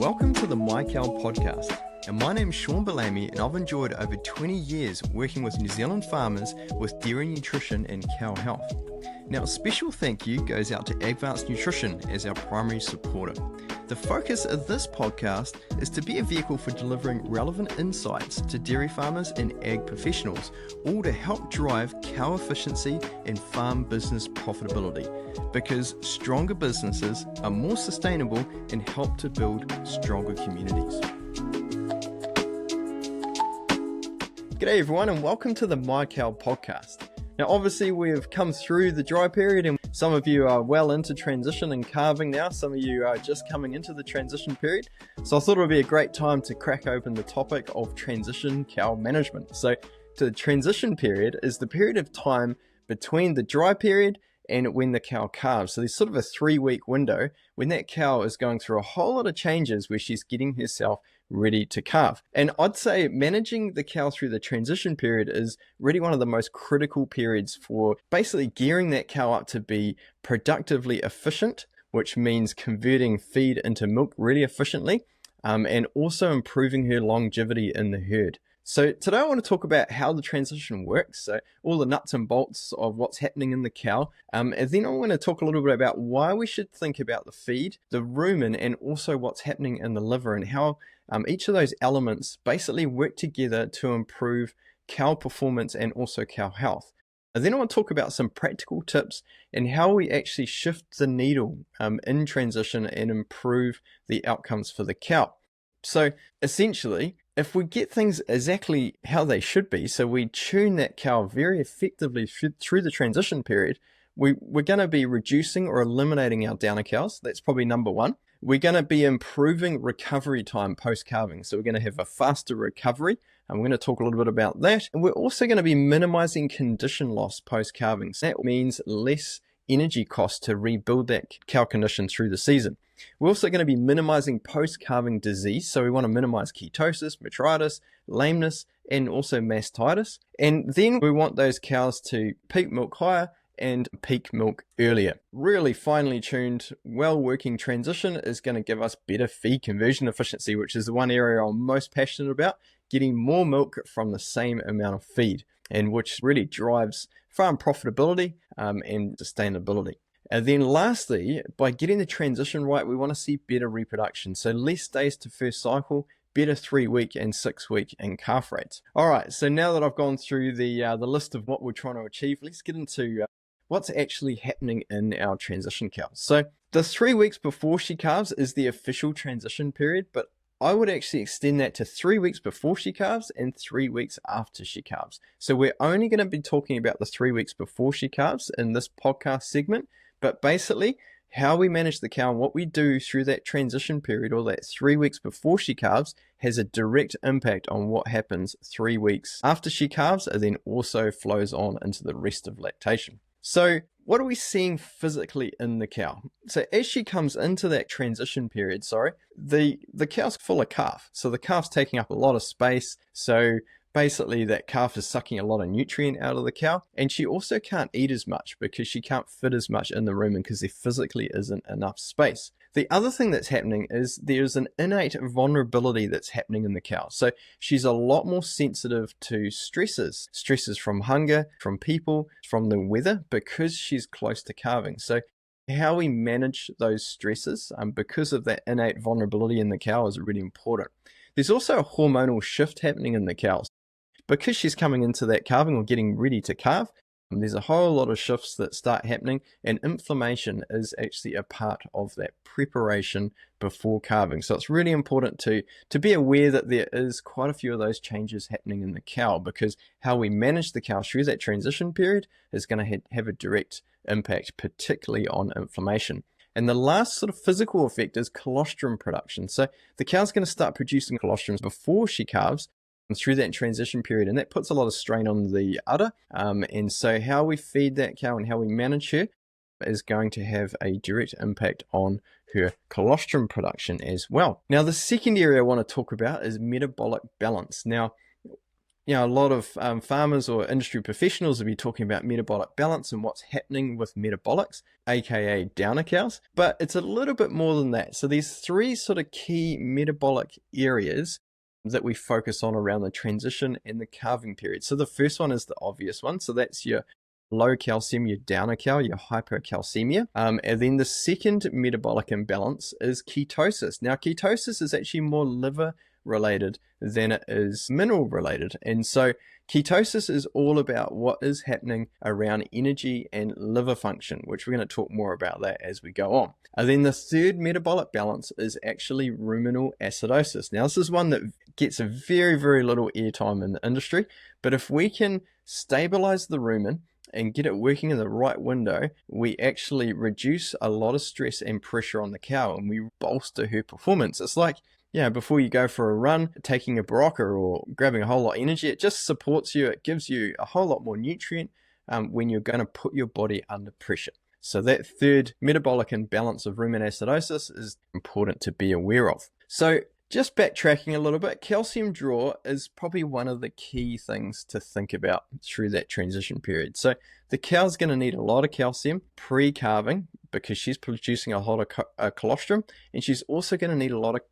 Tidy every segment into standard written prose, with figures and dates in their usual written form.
Welcome to the My Cow podcast. And my name is Shaun Balemi, and I've enjoyed over 20 years working with New Zealand farmers with dairy nutrition and cow health. Now, a special thank you goes out to Advanced Nutrition as our primary supporter. The focus of this podcast is to be a vehicle for delivering relevant insights to dairy farmers and ag professionals, all to help drive cow efficiency and farm business profitability, because stronger businesses are more sustainable and help to build stronger communities. G'day everyone, and welcome to the My Cow podcast. Now obviously we've come through the dry period, and some of you are well into transition and calving now, some of you are just coming into the transition period. So I thought it would be a great time to crack open the topic of transition cow management. So the transition period is the period of time between the dry period and when the cow calves. So there's sort of a 3-week window when that cow is going through a whole lot of changes where she's getting herself ready to calve. And I'd say managing the cow through the transition period is really one of the most critical periods for basically gearing that cow up to be productively efficient, which means converting feed into milk really efficiently, and also improving her longevity in the herd. So today I want to talk about how the transition works, so all the nuts and bolts of what's happening in the cow, and then I want to talk a little bit about why we should think about the feed, the rumen, and also what's happening in the liver, and how each of those elements basically work together to improve cow performance and also cow health. And then I want to talk about some practical tips and how we actually shift the needle in transition and improve the outcomes for the cow. So essentially, if we get things exactly how they should be, so we tune that cow very effectively through the transition period, we're going to be reducing or eliminating our downer cows. That's probably number one. We're going to be improving recovery time post-calving. So we're going to have a faster recovery, and we're going to talk a little bit about that. And we're also going to be minimizing condition loss post-calving. So that means less energy cost to rebuild that cow condition through the season. We're also going to be minimizing post-calving disease. So we want to minimize ketosis, metritis, lameness, and also mastitis. And then we want those cows to peak milk higher and peak milk earlier. Really finely tuned, well-working transition is going to give us better feed conversion efficiency, which is the one area I'm most passionate about, getting more milk from the same amount of feed, and which really drives farm profitability and sustainability. And then lastly, by getting the transition right, we want to see better reproduction. So less days to first cycle, better 3-week and 6-week in calf rates. All right, so now that I've gone through the list of what we're trying to achieve, let's get into what's actually happening in our transition cows. So the 3 weeks before she calves is the official transition period, but I would actually extend that to 3 weeks before she calves and 3 weeks after she calves. So we're only going to be talking about the 3 weeks before she calves in this podcast segment, but basically how we manage the cow and what we do through that transition period, or that 3 weeks before she calves, has a direct impact on what happens 3 weeks after she calves, and then also flows on into the rest of lactation. So what are we seeing physically in the cow? So as she comes into that transition period, the cow's full of calf. So the calf's taking up a lot of space. So basically that calf is sucking a lot of nutrient out of the cow, and she also can't eat as much because she can't fit as much in the rumen because there physically isn't enough space. The other thing that's happening is there's an innate vulnerability that's happening in the cow. So she's a lot more sensitive to stresses from hunger, from people, from the weather, because she's close to calving. So how we manage those stresses because of that innate vulnerability in the cow is really important. There's also a hormonal shift happening in the cows. Because she's coming into that calving or getting ready to calve, there's a whole lot of shifts that start happening, and inflammation is actually a part of that preparation before calving. So it's really important to be aware that there is quite a few of those changes happening in the cow, because how we manage the cow through that transition period is going to have a direct impact, particularly on inflammation. And the last sort of physical effect is colostrum production. So the cow's going to start producing colostrum before she calves through that transition period, and that puts a lot of strain on the udder. And so how we feed that cow and how we manage her is going to have a direct impact on her colostrum production as well. Now, the second area I want to talk about is metabolic balance. Now, a lot of farmers or industry professionals will be talking about metabolic balance and what's happening with metabolics, aka downer cows, but it's a little bit more than that. So there's three sort of key metabolic areas that we focus on around the transition and the calving period. So the first one is the obvious one. So that's your low calcium, your downer cow, your hypercalcemia. And then the second metabolic imbalance is ketosis. Now, ketosis is actually more liver related than it is mineral related. And so ketosis is all about what is happening around energy and liver function, which we're going to talk more about that as we go on. And then the third metabolic balance is actually ruminal acidosis. Now, this is one that gets a very, very little airtime in the industry, but if we can stabilize the rumen and get it working in the right window, we actually reduce a lot of stress and pressure on the cow, and we bolster her performance. It's like, before you go for a run, taking a Barocca or grabbing a whole lot of energy, it just supports you. It gives you a whole lot more nutrient when you're going to put your body under pressure. So that third metabolic imbalance of rumen acidosis is important to be aware of. So just backtracking a little bit, calcium draw is probably one of the key things to think about through that transition period. So the cow's going to need a lot of calcium pre-calving because she's producing a lot of colostrum, and she's also going to need a lot of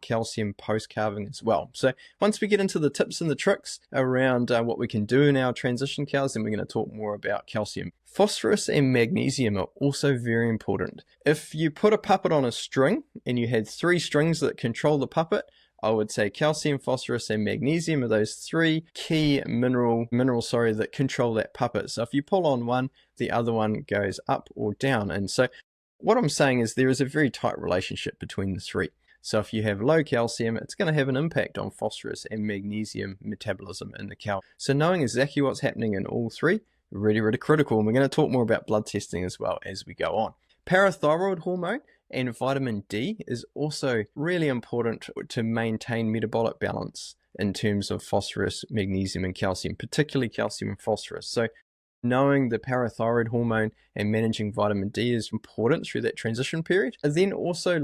calcium post-calving as well. So once we get into the tips and the tricks around what we can do in our transition cows, then we're going to talk more about calcium. Phosphorus and magnesium are also very important. If you put a puppet on a string and you had 3 strings that control the puppet, I would say calcium, phosphorus, and magnesium are those 3 key minerals that control that puppet. So if you pull on one, the other one goes up or down. And so what I'm saying is there is a very tight relationship between the 3. So if you have low calcium, it's going to have an impact on phosphorus and magnesium metabolism in the cow. So knowing exactly what's happening in all 3, really, really critical. And we're going to talk more about blood testing as well as we go on. Parathyroid hormone and vitamin D is also really important to maintain metabolic balance in terms of phosphorus, magnesium, and calcium, particularly calcium and phosphorus. So knowing the parathyroid hormone and managing vitamin D is important through that transition period. And then also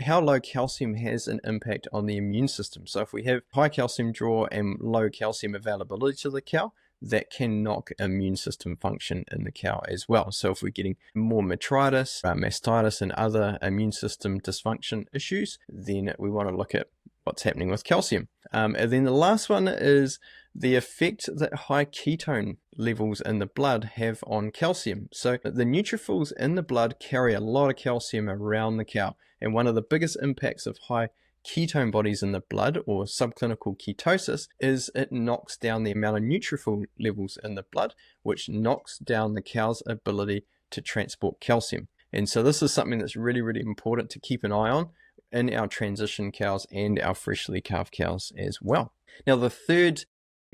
how low calcium has an impact on the immune system. So if we have high calcium draw and low calcium availability to the cow, that can knock immune system function in the cow as well. So if we're getting more metritis, mastitis, and other immune system dysfunction issues, then we want to look at what's happening with calcium. And then the last one is the effect that high ketone levels in the blood have on calcium. So the neutrophils in the blood carry a lot of calcium around the cow. And one of the biggest impacts of high ketone bodies in the blood, or subclinical ketosis, is it knocks down the amount of neutrophil levels in the blood, which knocks down the cow's ability to transport calcium. And so this is something that's really, really important to keep an eye on in our transition cows and our freshly calved cows as well. Now, the third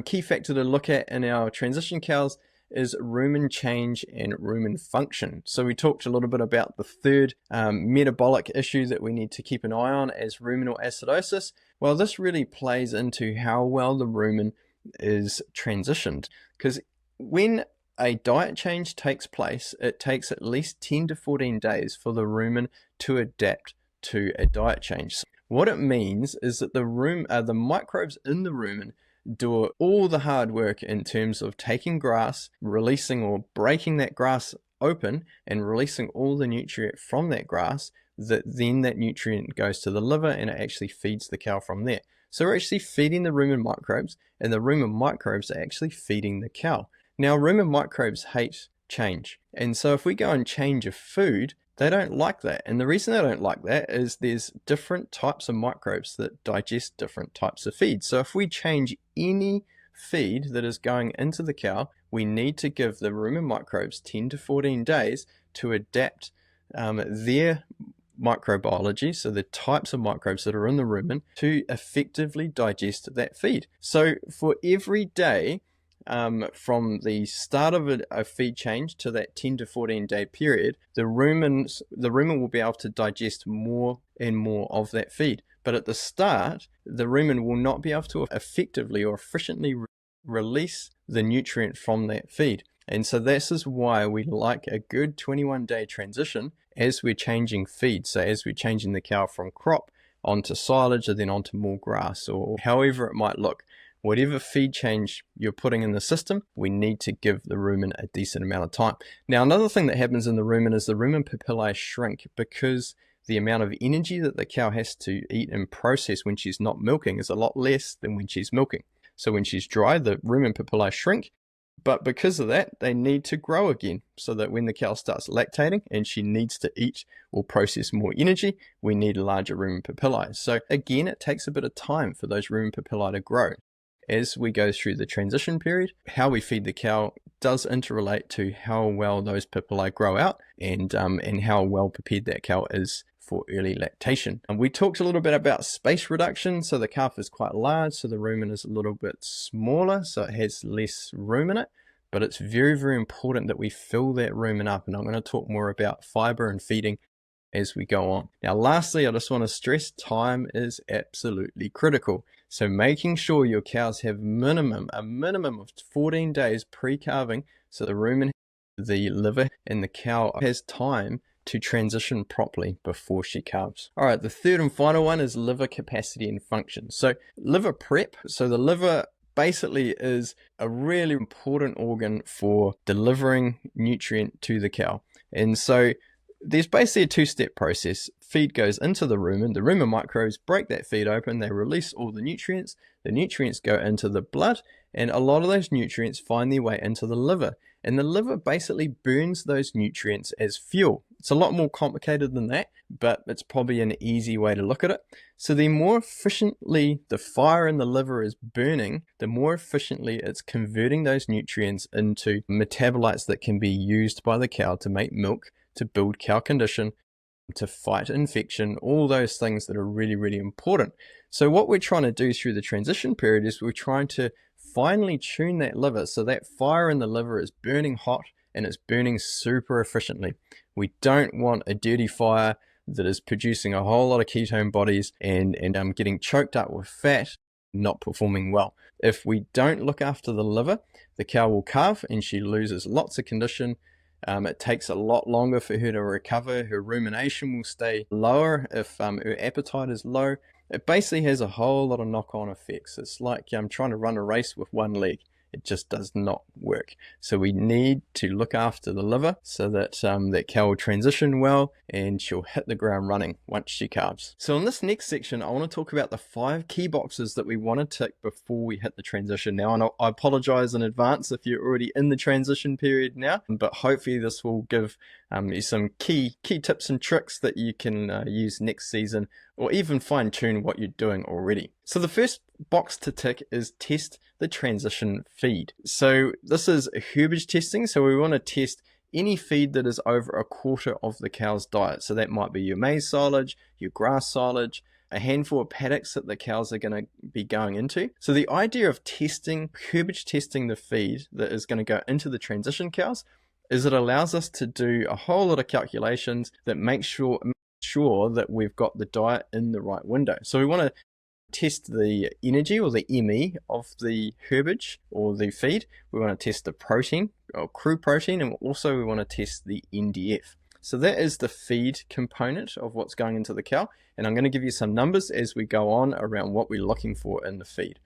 key factor to look at in our transition cows is rumen change and rumen function. So we talked a little bit about the third metabolic issue that we need to keep an eye on as ruminal acidosis. Well, this really plays into how well the rumen is transitioned, because when a diet change takes place, it takes at least 10 to 14 days for the rumen to adapt to a diet change. What it means is that the microbes in the rumen do all the hard work in terms of taking grass, releasing or breaking that grass open and releasing all the nutrient from that grass, then that nutrient goes to the liver and it actually feeds the cow from there. So we're actually feeding the rumen microbes, and the rumen microbes are actually feeding the cow. Now, rumen microbes hate change, and so if we go and change a food, they don't like that. And the reason they don't like that is there's different types of microbes that digest different types of feed. So if we change any feed that is going into the cow, we need to give the rumen microbes 10 to 14 days to adapt their microbiology, so the types of microbes that are in the rumen, to effectively digest that feed. So for every day, from the start of a feed change to that 10 to 14 day period, the rumen will be able to digest more and more of that feed. But at the start, the rumen will not be able to effectively or efficiently release the nutrient from that feed. And so this is why we like a good 21-day transition as we're changing feed. So as we're changing the cow from crop onto silage and then onto more grass, or however it might look. whatever feed change you're putting in the system, we need to give the rumen a decent amount of time. Now, another thing that happens in the rumen is the rumen papillae shrink because the amount of energy that the cow has to eat and process when she's not milking is a lot less than when she's milking. So when she's dry, the rumen papillae shrink, but because of that, they need to grow again, so that when the cow starts lactating and she needs to eat or process more energy, we need larger rumen papillae. So again, it takes a bit of time for those rumen papillae to grow. As we go through the transition period, how we feed the cow does interrelate to how well those papillae grow out and how well prepared that cow is for early lactation. And we talked a little bit about space reduction. So the calf is quite large, so the rumen is a little bit smaller, so it has less room in it. But it's very, very important that we fill that rumen up. And I'm going to talk more about fiber and feeding as we go on. Now, lastly, I just want to stress time is absolutely critical. So making sure your cows have a minimum of 14 days pre-calving, so the rumen, the liver, and the cow has time to transition properly before she calves. All right, the third and final one is liver capacity and function. So liver prep. So the liver basically is a really important organ for delivering nutrient to the cow. And so there's basically a two-step process. Feed goes into the rumen microbes break that feed open, they release all the nutrients go into the blood, and a lot of those nutrients find their way into the liver. And the liver basically burns those nutrients as fuel. It's a lot more complicated than that, but it's probably an easy way to look at it. So the more efficiently the fire in the liver is burning, the more efficiently it's converting those nutrients into metabolites that can be used by the cow to make milk, to build cow condition, to fight infection, all those things that are really, really important. So what we're trying to do through the transition period is we're trying to finely tune that liver so that fire in the liver is burning hot and it's burning super efficiently. We don't want a dirty fire that is producing a whole lot of ketone bodies and getting choked up with fat, not performing well. If we don't look after the liver, the cow will calve and she loses lots of condition. It takes a lot longer for her to recover. Her rumination will stay lower if her appetite is low. It basically has a whole lot of knock-on effects. It's like trying to run a race with one leg. It just does not work. So we need to look after the liver so that that cow will transition well and she'll hit the ground running once she calves. So in this next section, I want to talk about the 5 key boxes that we want to tick before we hit the transition. Now, and I apologize in advance if you're already in the transition period now, but hopefully this will give you some key tips and tricks that you can use next season, or even fine tune what you're doing already. So the first box to tick is test the transition feed. So this is herbage testing. So we want to test any feed that is over a quarter of the cow's diet. So that might be your maize silage, your grass silage, a handful of paddocks that the cows are going to be going into. So the idea of herbage testing the feed that is going to go into the transition cows is it allows us to do a whole lot of calculations that make sure that we've got the diet in the right window. So we want to test the energy or the ME of the herbage or the feed. We want to test the protein or crude protein, and also we want to test the NDF. So that is the feed component of what's going into the cow, and I'm going to give you some numbers as we go on around what we're looking for in the feed.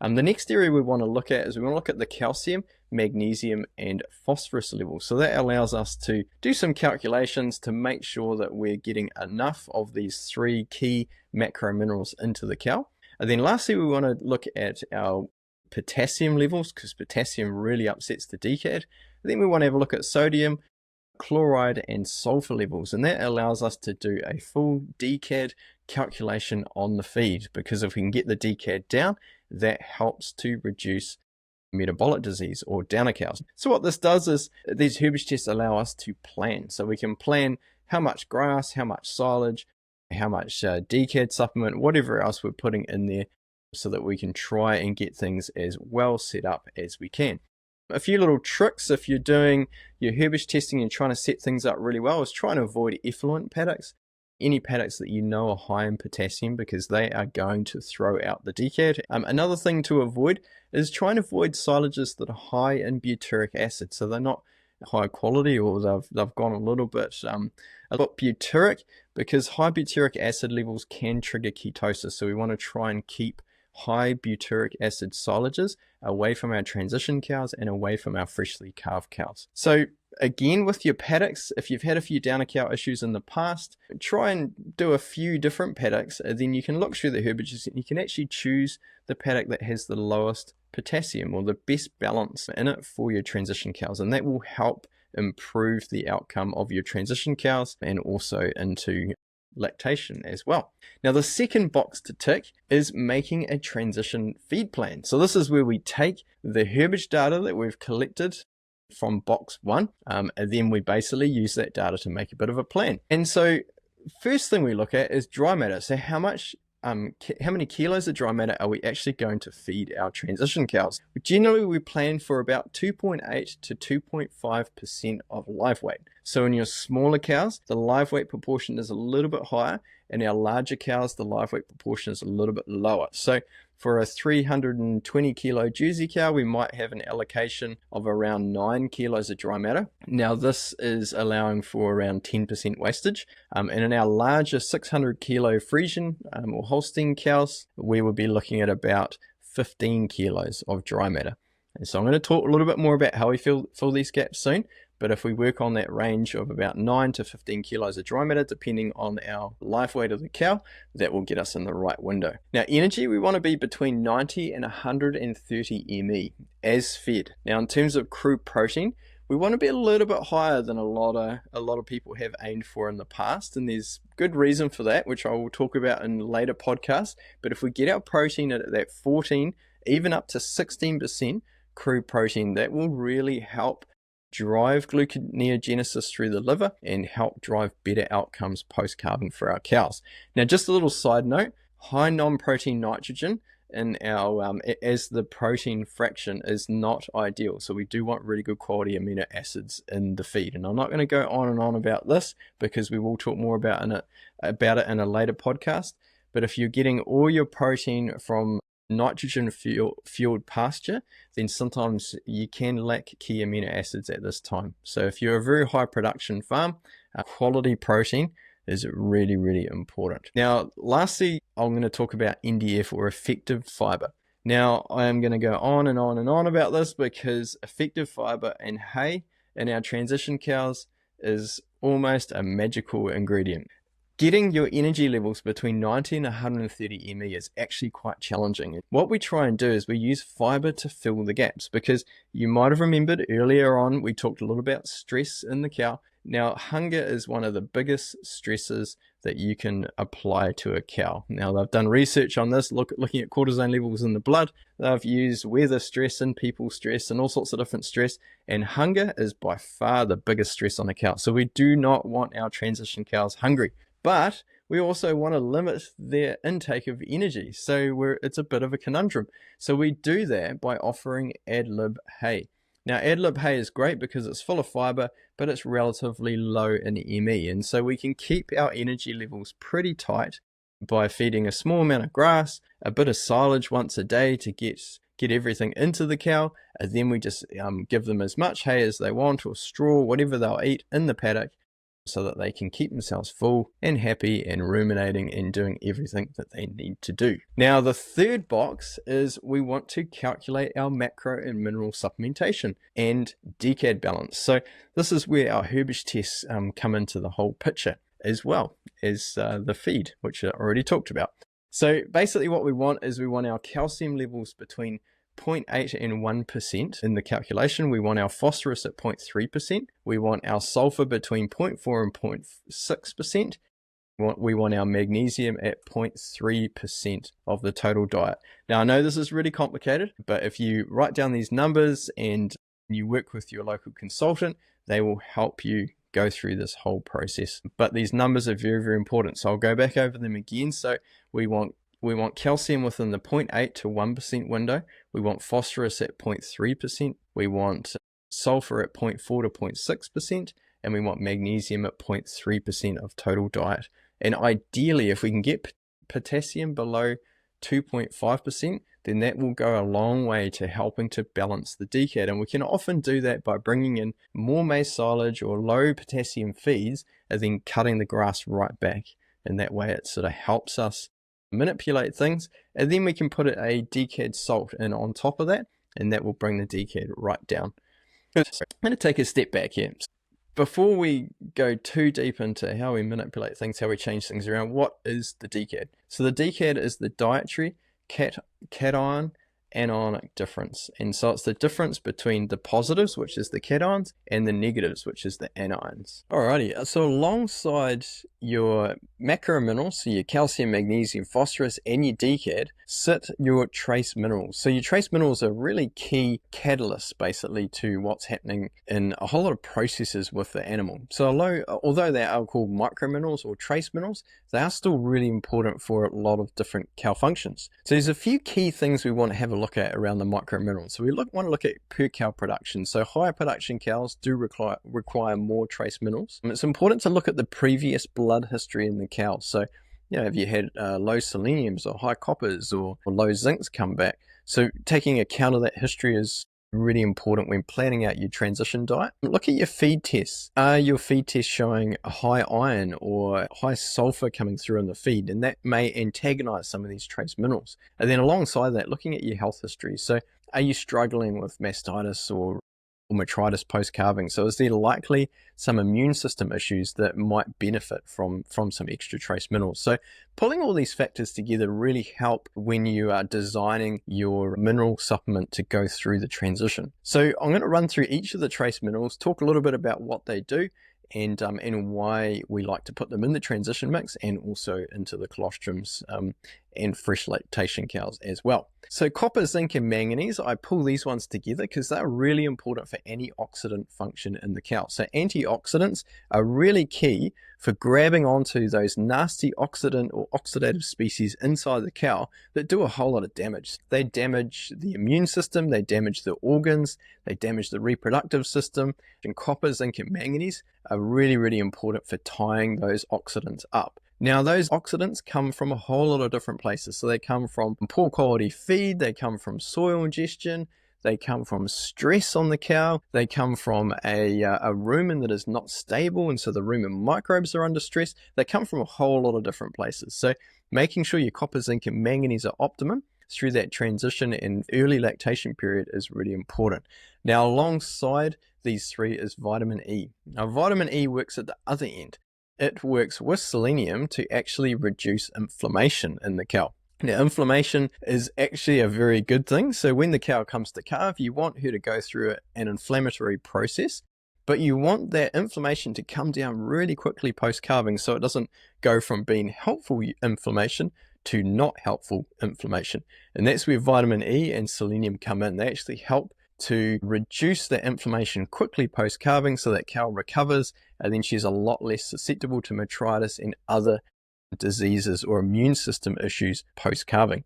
The next area we want to look at is we want to look at the calcium, magnesium, and phosphorus levels. So that allows us to do some calculations to make sure that we're getting enough of these 3 key macro minerals into the cow. And then lastly, we want to look at our potassium levels, because potassium really upsets the decad. And then we want to have a look at sodium, chloride, and sulfur levels, and that allows us to do a full decad calculation on the feed, because if we can get the decad down, that helps to reduce metabolic disease or downer cows. So what this does is these herbage tests allow us to plan. So we can plan how much grass, how much silage, how much decad supplement, whatever else we're putting in there, so that we can try and get things as well set up as we can. A few little tricks if you're doing your herbage testing and trying to set things up really well is trying to avoid effluent paddocks. Any paddocks that you know are high in potassium, because they are going to throw out the decad. Another thing to avoid is trying to avoid silages that are high in butyric acid. So they're not high quality, or they've gone a little bit butyric, because high butyric acid levels can trigger ketosis. So we want to try and keep high butyric acid silages away from our transition cows and away from our freshly calved cows. So again, with your paddocks, if you've had a few downer cow issues in the past, try and do a few different paddocks, and then you can look through the herbages and you can actually choose the paddock that has the lowest potassium or the best balance in it for your transition cows, and that will help improve the outcome of your transition cows and also into lactation as well. Now, the second box to tick is making a transition feed plan. So this is where we take the herbage data that we've collected from box 1, and then we basically use that data to make a bit of a plan. And so first thing we look at is dry matter. So how many kilos of dry matter are we actually going to feed our transition cows? Generally, we plan for about 2.8 to 2.5% of live weight. So in your smaller cows, the live weight proportion is a little bit higher, and our larger cows, the live weight proportion is a little bit lower. So for a 320 kilo Jersey cow, we might have an allocation of around 9 kilos of dry matter. Now this is allowing for around 10% wastage. And in our larger 600 kilo Friesian or Holstein cows, we would be looking at about 15 kilos of dry matter. And so I'm going to talk a little bit more about how we fill these gaps soon. But if we work on that range of about 9 to 15 kilos of dry matter, depending on our live weight of the cow, that will get us in the right window. Now, energy, we want to be between 90 and 130 ME as fed. Now, in terms of crude protein, we want to be a little bit higher than a lot of people have aimed for in the past, and there's good reason for that, which I will talk about in later podcasts. But if we get our protein at that 14, even up to 16% crude protein, that will really help drive gluconeogenesis through the liver and help drive better outcomes post-calving for our cows. Now, just a little side note, high non-protein nitrogen in our as the protein fraction is not ideal. So we do want really good quality amino acids in the feed. And I'm not going to go on and on about this because we will talk more about it in a later podcast. But if you're getting all your protein from nitrogen fueled pasture, then sometimes you can lack key amino acids at this time. So if you're a very high production farm, quality protein is really, really important. Now, lastly, I'm going to talk about NDF or effective fiber. Now, I am going to go on and on and on about this because effective fiber and hay in our transition cows is almost a magical ingredient. Getting your energy levels between 90 and 130 ME is actually quite challenging. What we try and do is we use fiber to fill the gaps, because you might have remembered earlier on we talked a little about stress in the cow. Now, hunger is one of the biggest stresses that you can apply to a cow. Now, they've done research on this, looking at cortisone levels in the blood. They've used weather stress and people stress and all sorts of different stress, and hunger is by far the biggest stress on a cow. So we do not want our transition cows hungry. But we also want to limit their intake of energy. So it's a bit of a conundrum. So we do that by offering ad lib hay. Now, ad lib hay is great because it's full of fiber, but it's relatively low in ME. And so we can keep our energy levels pretty tight by feeding a small amount of grass, a bit of silage once a day to get everything into the cow. And then we just give them as much hay as they want, or straw, whatever they'll eat in the paddock, so that they can keep themselves full and happy and ruminating and doing everything that they need to do. Now, the third box is we want to calculate our macro and mineral supplementation and decad balance. So this is where our herbage tests come into the whole picture, as well as the feed, which I already talked about. So basically what we want is we want our calcium levels between 0.8 and 1% in the calculation. We want our phosphorus at 0.3%. We want our sulfur between 0.4 and 0.6%. We want our magnesium at 0.3% of the total diet. Now, I know this is really complicated, but if you write down these numbers and you work with your local consultant, they will help you go through this whole process. But these numbers are very, very important. So I'll go back over them again. So we want calcium within the 0.8 to 1% window. We want phosphorus at 0.3%. We want sulfur at 0.4 to 0.6%. And we want magnesium at 0.3% of total diet. And ideally, if we can get potassium below 2.5%, then that will go a long way to helping to balance the decad. And we can often do that by bringing in more maize silage or low potassium feeds and then cutting the grass right back. And that way it sort of helps us manipulate things, and then we can put a decad salt in on top of that, and that will bring the decad right down. I'm going to take a step back here. Before we go too deep into how we manipulate things, how we change things around, what is the decad? So the decad is the dietary cation anionic difference. And so it's the difference between the positives, which is the cations, and the negatives, which is the anions. Alrighty, so alongside your macrominerals, so your calcium, magnesium, phosphorus, and your decad, sit your trace minerals. So your trace minerals are really key catalysts, basically, to what's happening in a whole lot of processes with the animal. So although they are called microminerals or trace minerals, they are still really important for a lot of different cow functions. So there's a few key things we want to have a look at around the microminerals. So we want to look at per cow production. So higher production cows do require more trace minerals. And it's important to look at the previous blood history in the cow. So, have you had low seleniums or high coppers or low zincs come back? So taking account of that history is really important when planning out your transition diet. Look at your feed tests. Are your feed tests showing a high iron or high sulfur coming through in the feed? And that may antagonize some of these trace minerals. And then alongside that, looking at your health history. So are you struggling with mastitis or metritis post-calving? So is there likely some immune system issues that might benefit from some extra trace minerals? So pulling all these factors together really help when you are designing your mineral supplement to go through the transition. So I'm going to run through each of the trace minerals, talk a little bit about what they do, and why we like to put them in the transition mix and also into the colostrums and fresh lactation cows as well. So copper, zinc, and manganese, I pull these ones together because they're really important for antioxidant function in the cow. So antioxidants are really key for grabbing onto those nasty oxidant or oxidative species inside the cow that do a whole lot of damage. They damage the immune system, they damage the organs, they damage the reproductive system, and copper, zinc, and manganese are really, really important for tying those oxidants up. Now, those oxidants come from a whole lot of different places. So they come from poor quality feed, they come from soil ingestion, they come from stress on the cow, they come from a rumen that is not stable, and so the rumen microbes are under stress. They come from a whole lot of different places. So making sure your copper, zinc, and manganese are optimum through that transition and early lactation period is really important. Now, alongside these three is vitamin E. Now, vitamin E works at the other end. It works with selenium to actually reduce inflammation in the cow. Now, inflammation is actually a very good thing. So when the cow comes to calve, you want her to go through an inflammatory process, but you want that inflammation to come down really quickly post-calving so it doesn't go from being helpful inflammation to not helpful inflammation. And that's where vitamin E and selenium come in. They actually help to reduce that inflammation quickly post-calving so that cow recovers, and then she's a lot less susceptible to metritis and other diseases or immune system issues post-calving.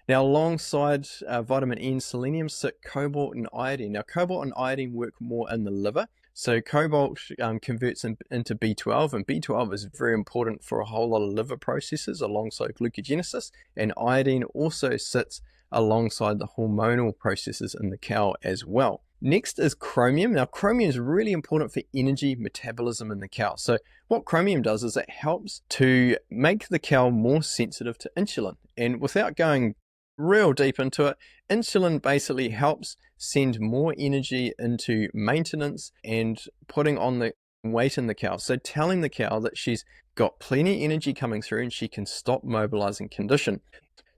Now, alongside vitamin E and selenium sit cobalt and iodine. Now, cobalt and iodine work more in the liver. So cobalt converts into B12, and B12 is very important for a whole lot of liver processes alongside glucogenesis, and iodine also sits alongside the hormonal processes in the cow as well. Next is chromium. Now, chromium is really important for energy metabolism in the cow. So what chromium does is it helps to make the cow more sensitive to insulin. And without going real deep into it, insulin basically helps send more energy into maintenance and putting on the weight in the cow. So telling the cow that she's got plenty of energy coming through and she can stop mobilizing condition.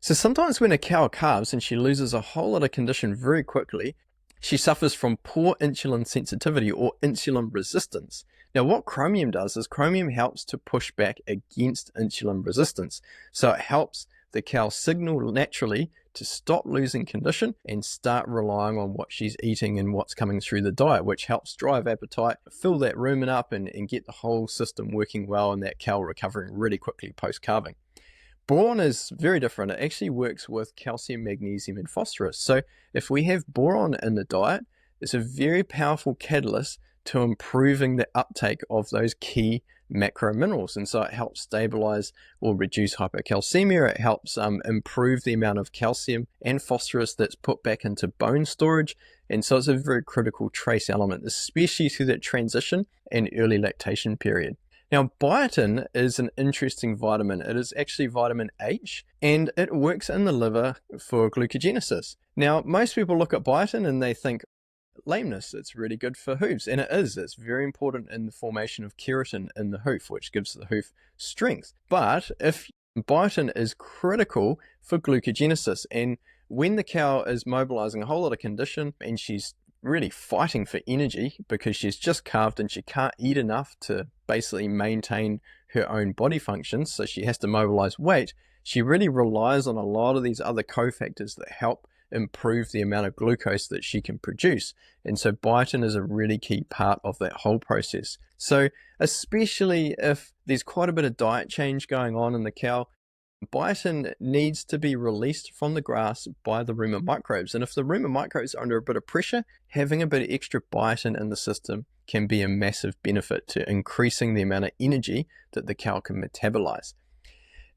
So sometimes when a cow calves and she loses a whole lot of condition very quickly, she suffers from poor insulin sensitivity or insulin resistance. Now, what chromium does is chromium helps to push back against insulin resistance. So it helps the cow signal naturally to stop losing condition and start relying on what she's eating and what's coming through the diet, which helps drive appetite, fill that rumen up, and get the whole system working well and that cow recovering really quickly post-calving. Boron is very different. It actually works with calcium, magnesium, and phosphorus. So if we have boron in the diet, it's a very powerful catalyst to improving the uptake of those key macro minerals. And so it helps stabilize or reduce hypocalcemia. It helps improve the amount of calcium and phosphorus that's put back into bone storage. And so it's a very critical trace element, especially through that transition and early lactation period. Now, biotin is an interesting vitamin. It is actually vitamin H, and it works in the liver for glucogenesis. Now, most people look at biotin and they think, lameness, it's really good for hooves, and it is. It's very important in the formation of keratin in the hoof, which gives the hoof strength. But if biotin is critical for glucogenesis, and when the cow is mobilizing a whole lot of condition and she's really fighting for energy because she's just calved and she can't eat enough to basically maintain her own body functions, so she has to mobilize weight, she really relies on a lot of these other cofactors that help improve the amount of glucose that she can produce. And so biotin is a really key part of that whole process. So especially if there's quite a bit of diet change going on in the cow, biotin needs to be released from the grass by the rumen microbes. And if the rumen microbes are under a bit of pressure, having a bit of extra biotin in the system can be a massive benefit to increasing the amount of energy that the cow can metabolize.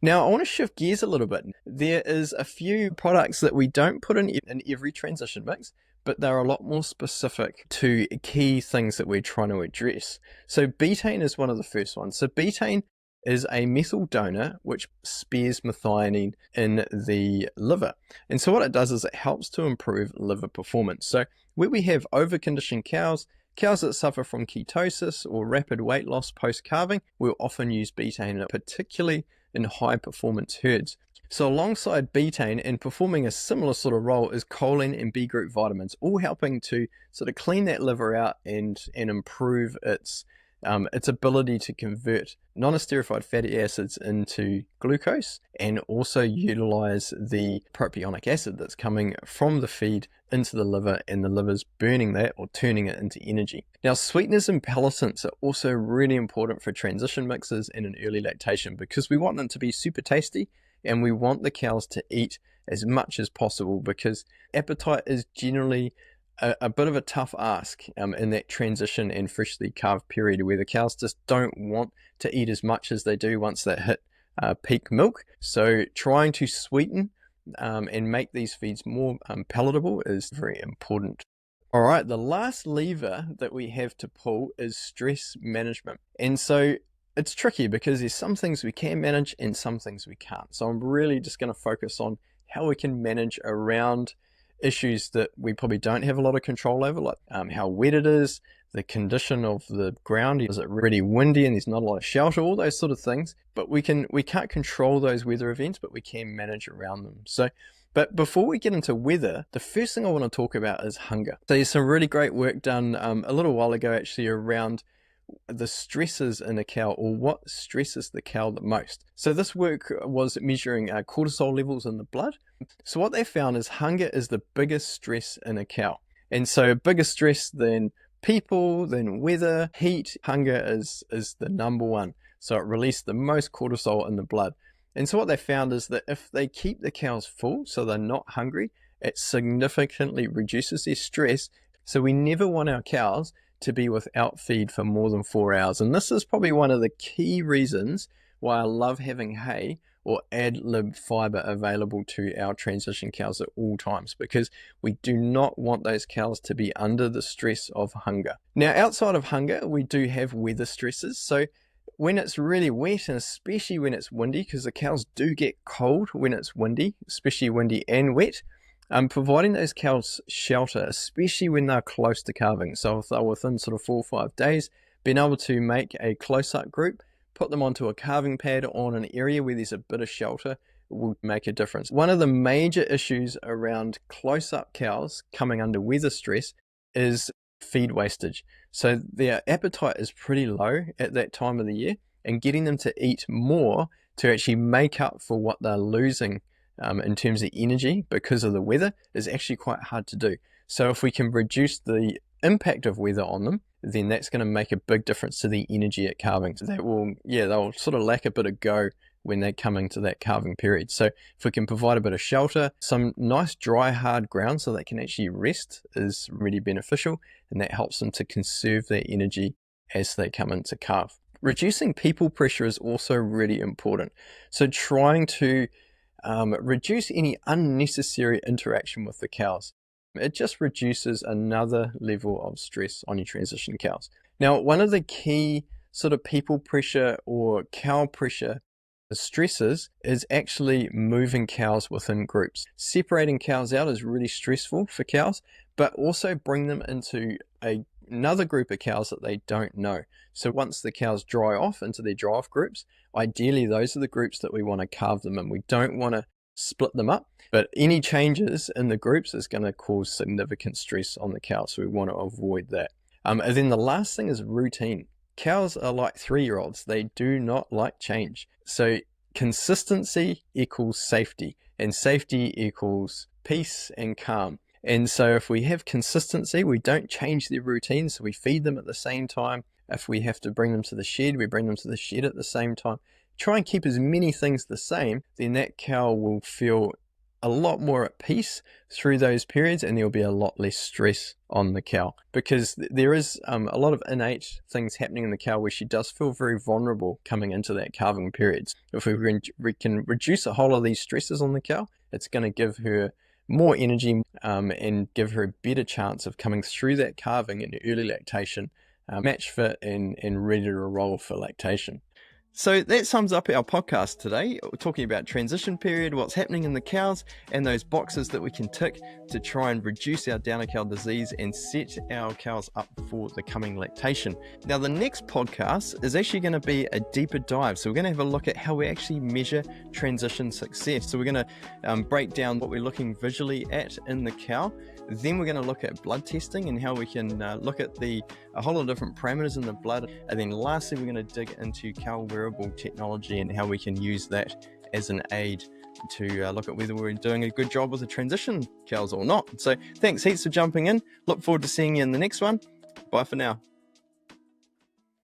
Now, I want to shift gears a little bit. There is a few products that we don't put in every transition mix, but they're a lot more specific to key things that we're trying to address. So betaine is one of the first ones. So betaine is a methyl donor which spares methionine in the liver. And so what it does is it helps to improve liver performance. So where we have overconditioned cows that suffer from ketosis or rapid weight loss post-calving, we'll often use betaine, particularly in high performance herds. So alongside betaine and performing a similar sort of role is choline and B group vitamins, all helping to sort of clean that liver out and improve its ability to convert non-esterified fatty acids into glucose and also utilize the propionic acid that's coming from the feed into the liver, and the liver's burning that or turning it into energy. Now, sweeteners and pelletants are also really important for transition mixes and in early lactation because we want them to be super tasty and we want the cows to eat as much as possible, because appetite is generally a bit of a tough ask in that transition and freshly calved period, where the cows just don't want to eat as much as they do once they hit peak milk. So trying to sweeten and make these feeds more palatable is very important. All right, the last lever that we have to pull is stress management. And so it's tricky because there's some things we can manage and some things we can't. So I'm really just going to focus on how we can manage around issues that we probably don't have a lot of control over, like how wet it is, the condition of the ground, is it really windy and there's not a lot of shelter, all those sort of things. But we can't control those weather events, but we can manage around them. But before we get into weather, the first thing I want to talk about is hunger. So there's some really great work done a little while ago actually around the stresses in a cow, or what stresses the cow the most. So this work was measuring cortisol levels in the blood. So what they found is hunger is the biggest stress in a cow. And so bigger stress than people, than weather, heat, hunger is the number one. So it released the most cortisol in the blood. And so what they found is that if they keep the cows full, so they're not hungry, it significantly reduces their stress. So we never want our cows to be without feed for more than 4 hours. And this is probably one of the key reasons why I love having hay or ad lib fiber available to our transition cows at all times, because we do not want those cows to be under the stress of hunger. Now, outside of hunger, we do have weather stresses. So when it's really wet, and especially when it's windy, because the cows do get cold when it's windy, especially windy and wet, providing those cows shelter, especially when they're close to calving. So if they're within sort of 4 or 5 days, being able to make a close-up group, put them onto a calving pad on an area where there's a bit of shelter, will make a difference. One of the major issues around close-up cows coming under weather stress is feed wastage. So their appetite is pretty low at that time of the year, and getting them to eat more to actually make up for what they're losing in terms of energy because of the weather is actually quite hard to do. So if we can reduce the impact of weather on them, then that's going to make a big difference to the energy at calving. So they'll sort of lack a bit of go when they're coming to that calving period. So if we can provide a bit of shelter, some nice dry hard ground so they can actually rest is really beneficial, and that helps them to conserve their energy as they come into calve. Reducing people pressure is also really important. So trying to reduce any unnecessary interaction with the cows. It just reduces another level of stress on your transition cows. Now, one of the key sort of people pressure or cow pressure stresses is actually moving cows within groups. Separating cows out is really stressful for cows, but also bring them into another group of cows that they don't know. So once the cows dry off into their dry off groups, ideally those are the groups that we want to calve them in. We don't want to split them up, but any changes in the groups is going to cause significant stress on the cow, so we want to avoid that. And then the last thing is routine. Cows are like 3-year-olds. They do not like change. So consistency equals safety, and safety equals peace and calm. And so if we have consistency, we don't change their routine, so we feed them at the same time. If we have to bring them to the shed, we bring them to the shed at the same time. Try and keep as many things the same, then that cow will feel a lot more at peace through those periods, and there'll be a lot less stress on the cow, because there is a lot of innate things happening in the cow where she does feel very vulnerable coming into that calving periods. If we can reduce a whole lot of these stresses on the cow, it's going to give her more energy and give her a better chance of coming through that calving and early lactation match fit and ready to roll for lactation. So that sums up our podcast today. We're talking about transition period, what's happening in the cows, and those boxes that we can tick to try and reduce our downer cow disease and set our cows up for the coming lactation. Now, the next podcast is actually going to be a deeper dive. So we're going to have a look at how we actually measure transition success. So we're going to break down what we're looking visually at in the cow. Then we're going to look at blood testing and how we can look at a whole lot of different parameters in the blood. And then lastly, we're going to dig into cow wearable technology and how we can use that as an aid to look at whether we're doing a good job with the transition cows or not. So thanks heaps for jumping in. Look forward to seeing you in the next one. Bye for now.